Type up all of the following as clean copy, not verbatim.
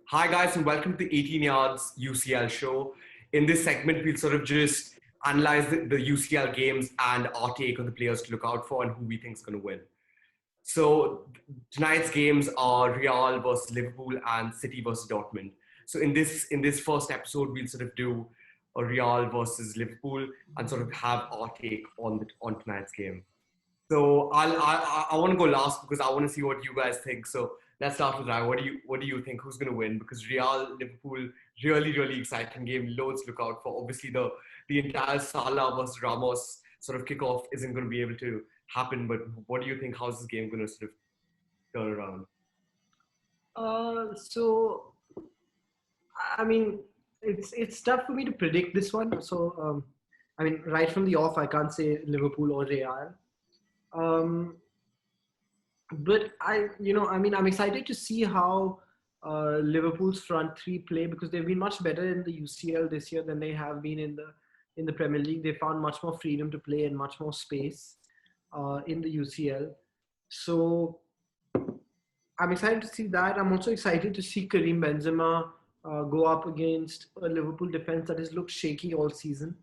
Hi guys, and welcome to the 18 Yards UCL show. In this segment, we'll sort of just analyze the UCL games and our take on the players to look out for and who we think is going to win. So tonight's games are Real versus Liverpool and City versus Dortmund. So in this first episode, we'll sort of do a Real versus Liverpool and sort of have our take on tonight's game. So I want to go last because I want to see what you guys think. So let's start with Rai. What do you think? Who's going to win? Because Real Liverpool, really exciting game. Loads to look out for. Obviously the entire Salah versus Ramos sort of kickoff isn't going to be able to happen. But what do you think? How's this game going to sort of turn around? So I mean, it's tough for me to predict this one. I mean, right from the off, I can't say Liverpool or Real. But I'm excited to see how Liverpool's front three play because they've been much better in the UCL this year than they have been in the Premier League. They found much more freedom to play and much more space in the UCL. So I'm excited to see that. I'm also excited to see Karim Benzema go up against a Liverpool defense that has looked shaky all season.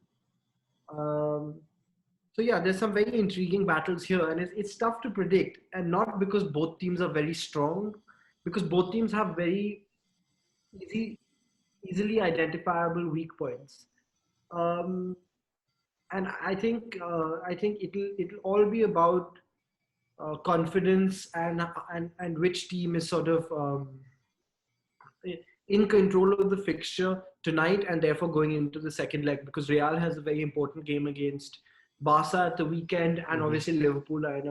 So yeah, there's some very intriguing battles here, and it's tough to predict, and not because both teams are very strong, because both teams have very easily identifiable weak points. Um, and I think it'll all be about confidence and which team is sort of in control of the fixture tonight and therefore going into the second leg, because Real has a very important game against Barca at the weekend, and obviously Liverpool are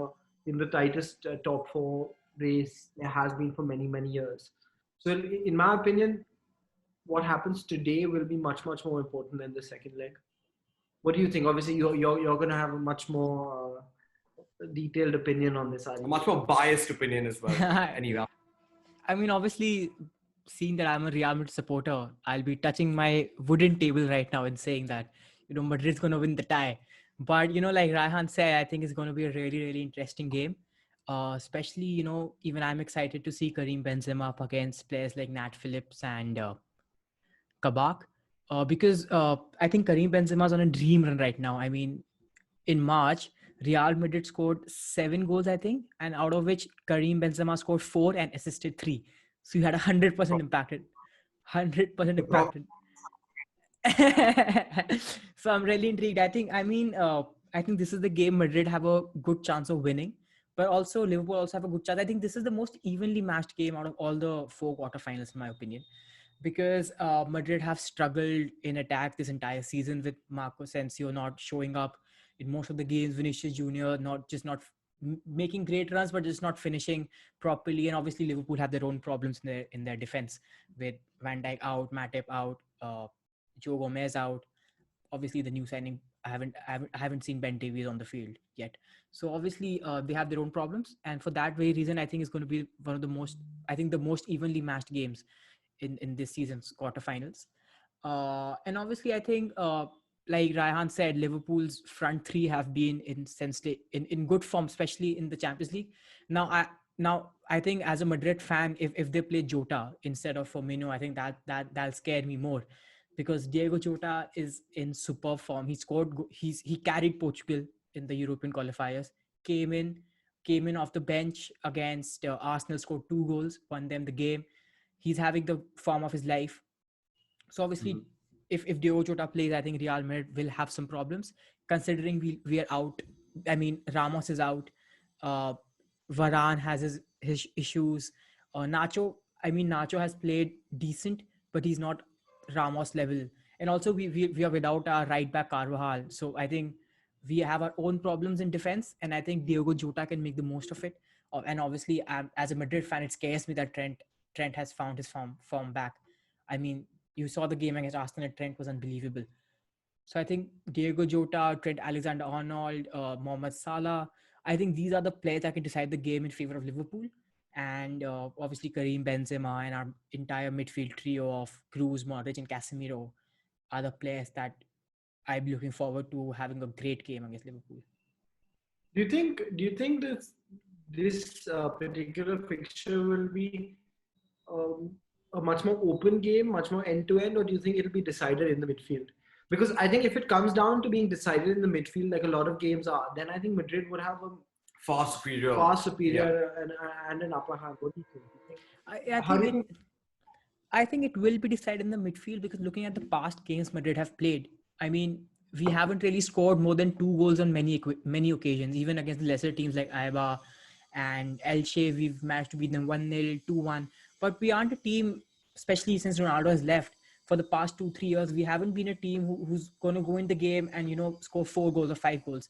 in the tightest top four race there has been for many years. So in my opinion, what happens today will be much more important than the second leg. What do you think? Obviously you're going to have a much more detailed opinion on this, A much more biased opinion as well. Anyway, I mean, obviously, seeing that I'm a Real Madrid supporter, I'll be touching my wooden table right now and saying that, Madrid's going to win the tie. But, like Raihan said, I think it's going to be a really interesting game. Especially, even I'm excited to see Karim Benzema up against players like Nat Phillips and Kabak. Because I think Karim Benzema's on a dream run right now. I mean, in March, Real Madrid scored 7 goals, I think, and out of which Karim Benzema scored 4 and assisted 3. So you had 100% impacted. 100% impacted. So I'm really intrigued. I think this is the game Madrid have a good chance of winning, but also Liverpool also have a good chance. I think this is the most evenly matched game out of all the 4 quarterfinals, in my opinion, because Madrid have struggled in attack this entire season with Marco Asensio not showing up in most of the games. Vinicius Junior not making great runs, but just not finishing properly. And obviously Liverpool have their own problems in their defense with Van Dijk out, Matip out, Joe Gomez out. Obviously the new signing, I haven't seen Ben Davies on the field yet. So obviously they have their own problems, and for that very reason, I think it's going to be one of the most evenly matched games in this season's quarterfinals. And obviously I think like Raihan said, Liverpool's front three have been in good form, especially in the Champions League. Now I think as a Madrid fan, if they play Jota instead of Firmino, I think that'll scare me more, because Diego Jota is in superb form. He carried Portugal in the European qualifiers. Came in off the bench against Arsenal, scored 2 goals, won them the game. He's having the form of his life. So obviously, if Diego Jota plays, I think Real Madrid will have some problems, considering we are out. I mean, Ramos is out. Varane has his issues. Nacho has played decent, but he's not Ramos level. And also we are without our right back Carvajal. So I think we have our own problems in defense, and I think Diego Jota can make the most of it. And obviously, as a Madrid fan, it scares me that Trent has found his form back. I mean, you saw the game against Arsenal. Trent was unbelievable. So I think Diego Jota, Trent Alexander-Arnold, Mohamed Salah, I think these are the players that can decide the game in favor of Liverpool. And obviously Karim Benzema and our entire midfield trio of Kroos, Modric and Casemiro are the players that I'm looking forward to having a great game against Liverpool. Do you think this particular fixture will be a much more open game, much more end-to-end, or do you think it'll be decided in the midfield? Because I think if it comes down to being decided in the midfield, like a lot of games are, then I think Madrid would have a far superior. far superior and an upper hand. What do you think? I think it will be decided in the midfield because looking at the past games Madrid have played, I mean, we haven't really scored more than 2 goals on many occasions, even against lesser teams like Aiba and Elche. We've managed to beat them 1-0, 2-1. But we aren't a team, especially since Ronaldo has left, for the past 2-3 years, we haven't been a team who's going to go in the game and, score 4 goals or 5 goals.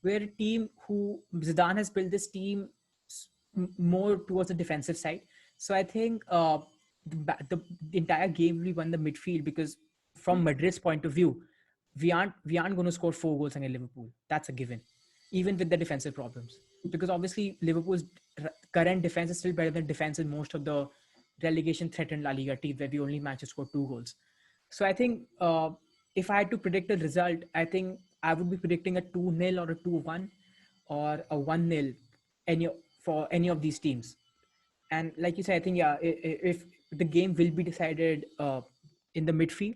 We're a team who Zidane has built this team more towards the defensive side. So I think the entire game will be won the midfield because from Madrid's point of view, we aren't going to score 4 goals against Liverpool. That's a given, even with the defensive problems. Because obviously Liverpool's current defense is still better than defense in most of the relegation threatened La Liga teams where we only managed to score 2 goals. So I think if I had to predict a result, I think I would be predicting a 2-0 or a 2-1 or a 1-0 for any of these teams. And like you said, I think, if the game will be decided in the midfield.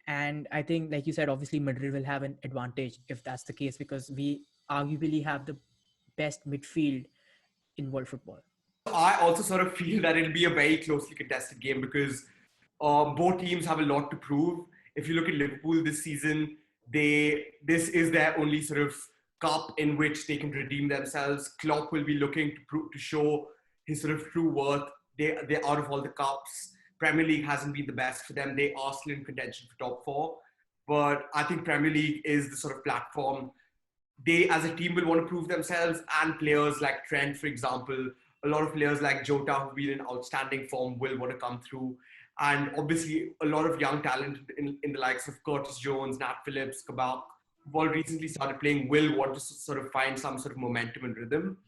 And I think, like you said, obviously Madrid will have an advantage if that's the case, because we arguably have the best midfield in world football. I also sort of feel that it'll be a very closely contested game because both teams have a lot to prove. If you look at Liverpool this season, this is their only sort of cup in which they can redeem themselves. Klopp will be looking to show his sort of true worth. They're out of all the cups. Premier League hasn't been the best for them. They are still in contention for top 4. But I think Premier League is the sort of platform. They, as a team, will want to prove themselves, and players like Trent, for example, a lot of players like Jota, who've been in outstanding form, will want to come through. And obviously, a lot of young talent in the likes of Curtis Jones, Nat Phillips, Kabak, who've all recently started playing, will want to sort of find some sort of momentum and rhythm.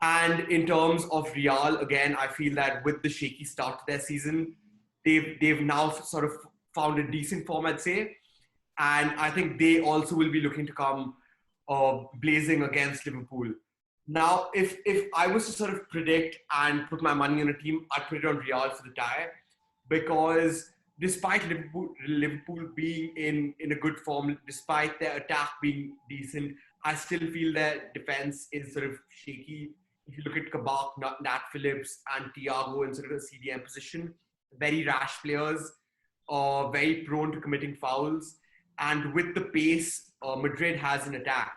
And in terms of Real, again, I feel that with the shaky start to their season, they've now sort of found a decent form, I'd say. And I think they also will be looking to come blazing against Liverpool. Now, if I was to sort of predict and put my money on a team, I'd put it on Real for the tie, because despite Liverpool being in a good form, despite their attack being decent, I still feel their defense is sort of shaky. If you look at Kabak, Nat Phillips, and Thiago in sort of a CDM position, very rash players, very prone to committing fouls. And with the pace Madrid has in attack,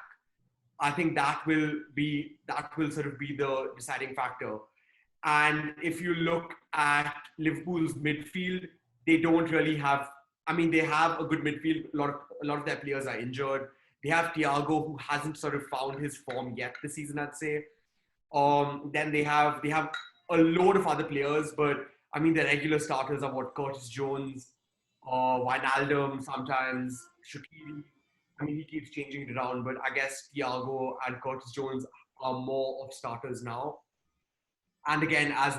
I think that will sort of be the deciding factor. And if you look at Liverpool's midfield, they don't really have. I mean, they have a good midfield. A lot of their players are injured. They have Thiago, who hasn't sort of found his form yet this season, I'd say. Then they have a load of other players, but I mean, the regular starters are Curtis Jones, Wijnaldum sometimes, Shaqiri. I mean, he keeps changing it around, but I guess Thiago and Curtis Jones are more of starters now. And again, as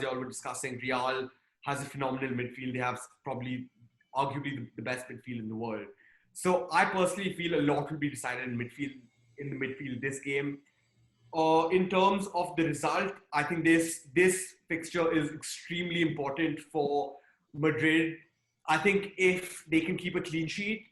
y'all were discussing, Real has a phenomenal midfield. They have probably, arguably, the best midfield in the world. So I personally feel a lot will be decided in the midfield this game. In terms of the result, I think this fixture is extremely important for Madrid. I think if they can keep a clean sheet,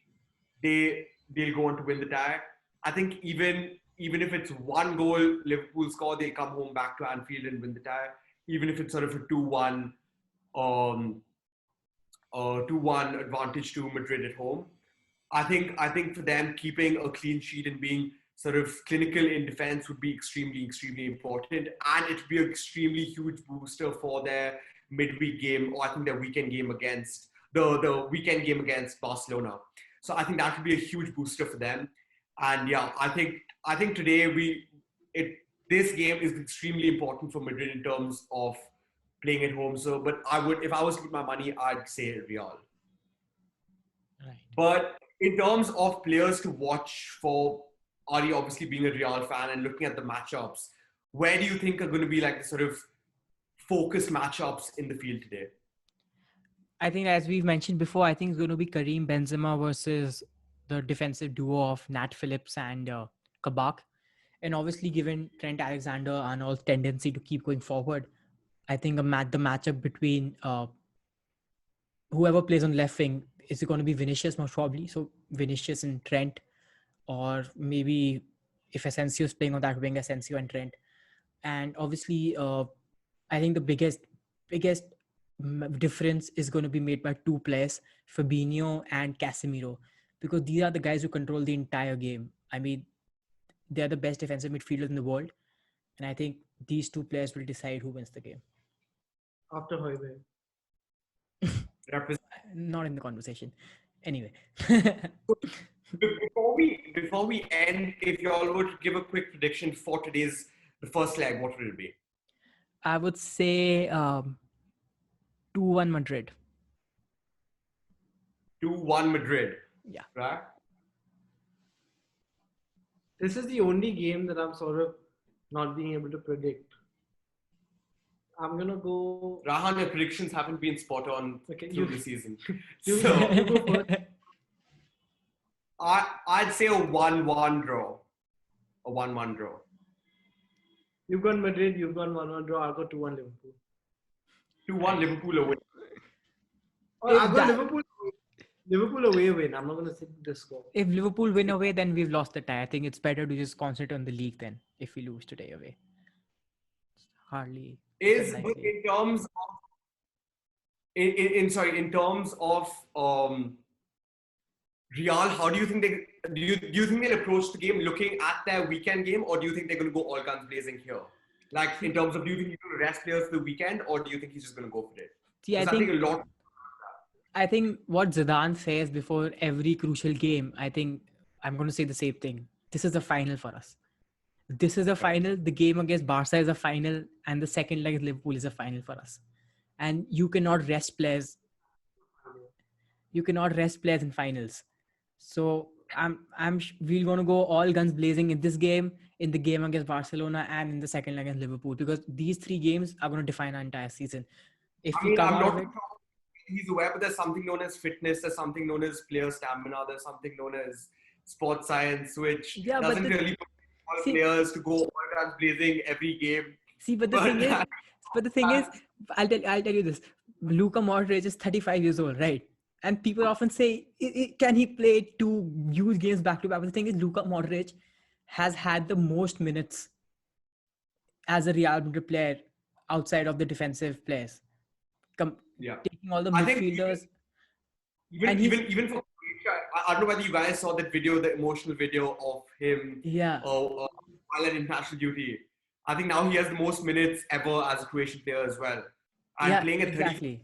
they'll go on to win the tie. I think even if it's 1 goal Liverpool score, they come home back to Anfield and win the tie. Even if it's sort of a 2-1 advantage to Madrid at home. I think for them, keeping a clean sheet and being sort of clinical in defense would be extremely, extremely important. And it would be an extremely huge booster for their midweek game, or I think their weekend game against the weekend game against Barcelona. So I think that would be a huge booster for them. And yeah, I think today this game is extremely important for Madrid in terms of playing at home. So, but if I was to put my money, I'd say Real. Right. But in terms of players to watch for, Aari obviously being a Real fan and looking at the matchups, where do you think are going to be like the sort of focus matchups in the field today? I think, as we've mentioned before, I think it's going to be Karim Benzema versus the defensive duo of Nat Phillips and Kabak. And obviously, given Trent Alexander-Arnold's tendency to keep going forward, I think the matchup between whoever plays on left wing, is it going to be Vinicius most probably? So Vinicius and Trent, or maybe if Asensio is playing on that wing, Asensio and Trent. And obviously, I think the biggest difference is going to be made by two players, Fabinho and Casemiro, because these are the guys who control the entire game. I mean, they're the best defensive midfielders in the world, and I think these two players will decide who wins the game. After Højbjerg. Not in the conversation. Anyway. Before we end, if you all were to give a quick prediction for the first leg, what would it be? I would say 2-1 Madrid. 2-1 Madrid. Yeah. Right? This is the only game that I'm sort of not being able to predict. I'm going to go... Raihan, your predictions haven't been spot on through the season. You go first. I'd say a 1-1 draw. A 1-1 draw. You've gone Madrid, you've gone 1-1 draw, I'll go 2-1 Liverpool. 2-1 Liverpool away. I'll go Liverpool away win. I'm not going to say the score. If Liverpool win away, then we've lost the tie. I think it's better to just concentrate on the league then, if we lose today away. Hardly. In terms of Real, how do you think do you think they'll approach the game looking at their weekend game, or do you think they're going to go all guns blazing here? Like in terms of, do you think he's going to rest players for the weekend, or do you think he's just going to go for it? See, I think what Zidane says before every crucial game, I think I'm going to say the same thing. This is the final for us. This is a final. The game against Barca is a final, and the second leg Liverpool is a final for us. And you cannot rest players. You cannot rest players in finals. So we're going to go all guns blazing in this game, in the game against Barcelona, and in the second leg against Liverpool, because these three games are going to define our entire season. If we come out of it, he's aware, but there's something known as fitness, there's something known as player stamina, there's something known as sports science, which doesn't really all players to go all guns blazing every game. See, but the thing is, I'll tell you this: Luka Modric is 35 years old, right? And people often say, can he play two huge games back to back? But the thing is, Luka Modric has had the most minutes as a Real Madrid player outside of the defensive players. Taking all the midfielders. Even for Croatia, I don't know whether you guys saw that video, the emotional video of him while at international duty. I think now he has the most minutes ever as a Croatian player as well. And playing at 30. Exactly.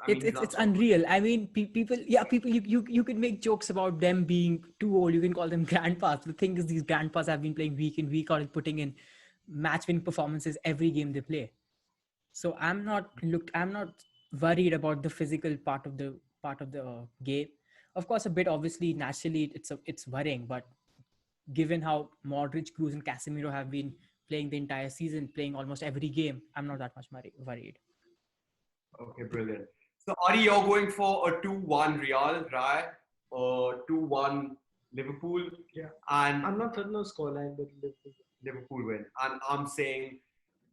It's unreal. I mean, people, you can make jokes about them being too old. You can call them grandpas. The thing is, these grandpas have been playing week in, week out, and putting in match-winning performances every game they play. So I'm not worried about the physical part of the game. Of course, a bit obviously, naturally, it's worrying. But given how Modric, Kroos, and Casemiro have been playing the entire season, playing almost every game, I'm not that much worried. Okay, brilliant. So, Aari, you're going for a 2-1 Real, right? 2-1 Liverpool. Yeah. And I'm not certain of scoreline, but Liverpool win. And I'm saying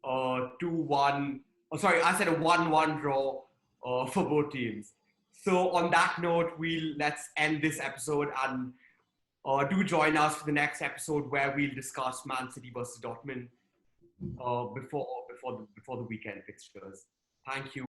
2-1. Oh, sorry, I said a 1-1 draw for both teams. So, on that note, let's end this episode, and do join us for the next episode where we'll discuss Man City versus Dortmund before the weekend fixtures. Thank you.